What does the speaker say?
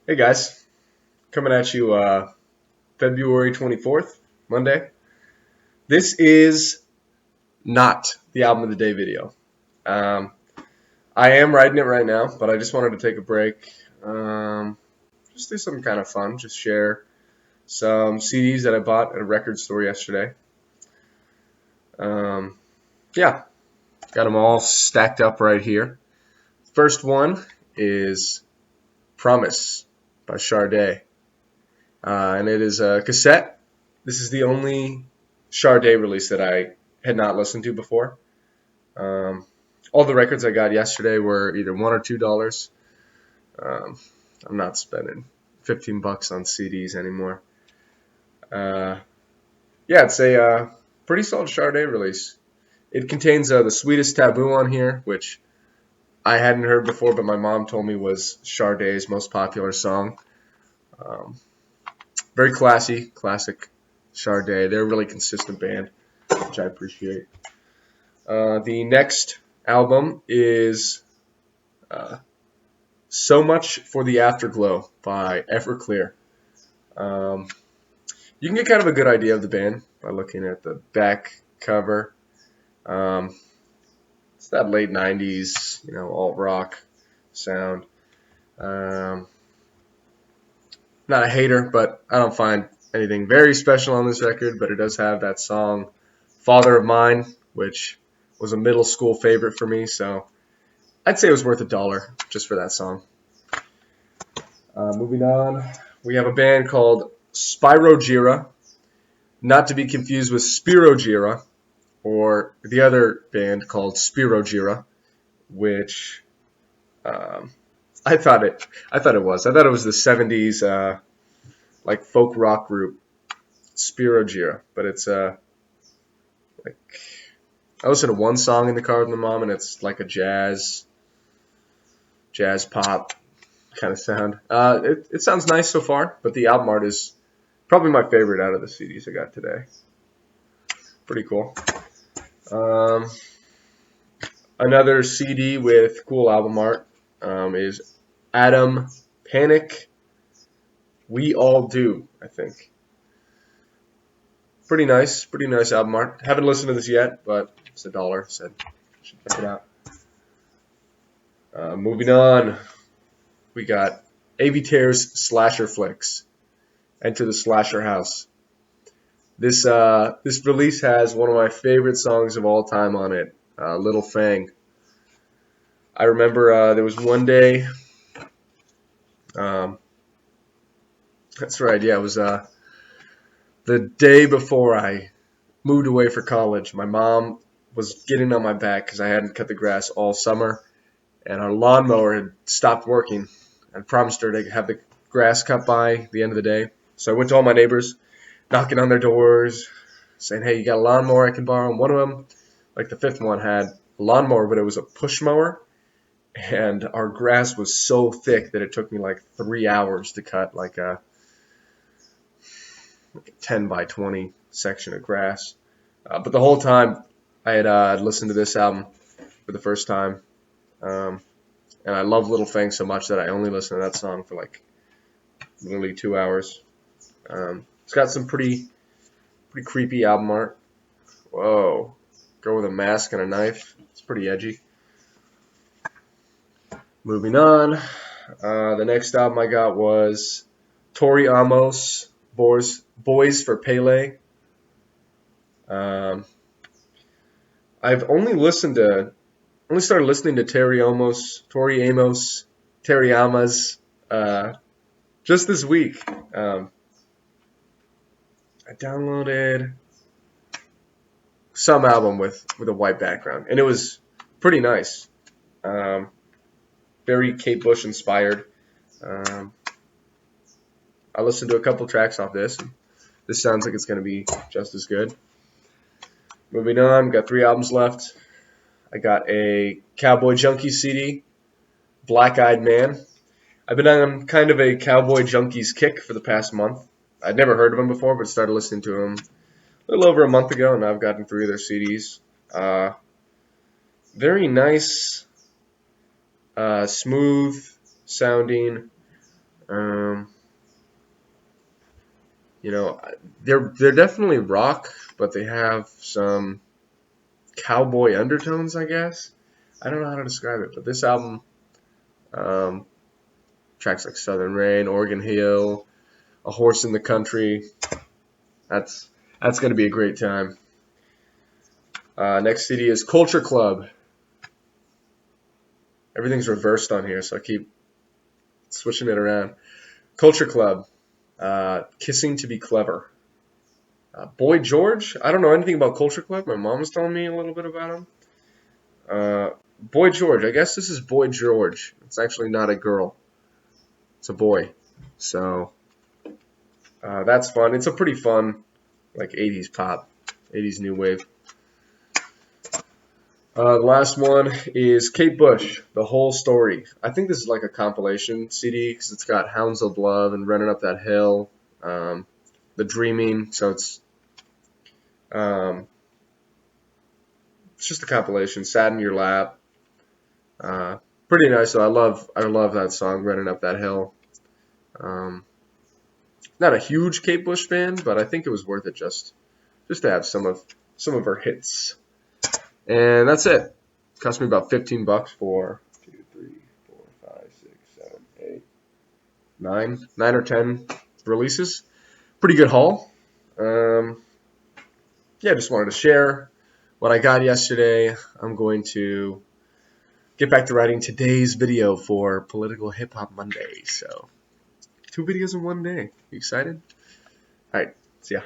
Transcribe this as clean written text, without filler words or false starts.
Hey guys, coming at you February 24th, Monday. This is not the album of the day video. Um, I am writing it right now, but I just wanted to take a break. Just do something kind of fun. Just share some CDs that I bought at a record store yesterday. Um, yeah, got them all stacked up right here. First one is Promise by Sade. And it is a cassette. This is the only Sade release that I had not listened to before. Um, all the records I got yesterday were either $1 or $2. Um, I'm not spending $15 on CDs anymore. Uh, yeah, it's a pretty solid Sade release. It contains The Sweetest Taboo on here, which I hadn't heard before, but my mom told me was Sade's most popular song. Um, Very classic Sade. They're a really consistent band, which I appreciate. The next album is uh, So Much for the Afterglow by Everclear. Um, you can get kind of a good idea of the band by looking at the back cover. Um, it's that late 90s, alt rock sound. Um, Not a hater, but I don't find anything very special on this record, but it does have that song Father of Mine, which was a middle school favorite for me, so I'd say it was worth $1 just for that song. Moving on, we have a band called Spyro Gyra, not to be confused with Spiro Gyra, or the other band called Spiro Gyra, which um, I thought it was the '70s like folk rock group Spiro Gyra, but it's like I listen to one song in the car with my mom, and it's like a jazz pop kind of sound. It sounds nice so far, but the album art is probably my favorite out of the CDs I got today. Pretty cool. Um, Another CD with cool album art is Adam Panic. We All Do, I think. Pretty nice album art. Haven't listened to this yet, but it's $1. Said should check it out. Moving on, we got Avey Tare's Slasher Flicks. Enter the Slasher House. This release has one of my favorite songs of all time on it, Little Fang. I remember there was one day. Um, that's right. Yeah, it was the day before I moved away for college. My mom was getting on my back because I hadn't cut the grass all summer, and our lawnmower had stopped working. I promised her to have the grass cut by the end of the day. So I went to all my neighbors, knocking on their doors, saying, "Hey, you got a lawnmower I can borrow?" And one of them, like the fifth one, had a lawnmower, but it was a push mower. And our grass was so thick that it took me like 3 hours to cut like a 10 by 20 section of grass. But the whole time I had listened to this album for the first time. And I love Little Fang so much that I only listened to that song for like literally 2 hours. It's got some pretty creepy album art. Whoa. Girl with a mask and a knife. It's pretty edgy. Moving on. The next album I got was Tori Amos, Boys for Pele. I've only started listening to Tori Amos, just this week. I downloaded some album with a white background, and it was pretty nice. Very Kate Bush inspired. Um, I listened to a couple tracks off this, and this sounds like it's going to be just as good. Moving on, got 3 albums left. I got a Cowboy Junkies CD, Black Eyed Man. I've been on kind of a Cowboy Junkies kick for the past month. I'd never heard of them before, but started listening to them a little over a month ago, and I've gotten 3 of their CDs. Very nice, smooth sounding, Um, you know, they're definitely rock, but they have some cowboy undertones, I guess. I don't know how to describe it, but this album, um, tracks like Southern Rain, Oregon Hill, A Horse in the Country. That's that's gonna be a great time. Next CD is Culture Club. Everything's reversed on here, so I keep switching it around. Culture Club. Kissing to be Clever. Boy George. I don't know anything about Culture Club. My mom was telling me a little bit about him. Boy George. I guess this is Boy George. It's actually not a girl. It's a boy. So that's fun. It's a pretty fun, like 80s pop, 80s new wave. The last one is Kate Bush, The Whole Story. I think this is like a compilation CD because it's got Hounds of Love and Running Up That Hill, The Dreaming. So um, it's just a compilation. Sat in Your Lap. Pretty nice. So I love that song, Running Up That Hill. Not a huge Kate Bush fan, but I think it was worth it just to have some of her hits. And that's it. Cost me about $15 for 2, 3, 4, 5, 6, 7, 8, 9 or 10 releases. Pretty good haul. Yeah, just wanted to share what I got yesterday. I'm going to get back to writing today's video for Political Hip Hop Monday. So 2 videos in one day. You excited? All right. See ya.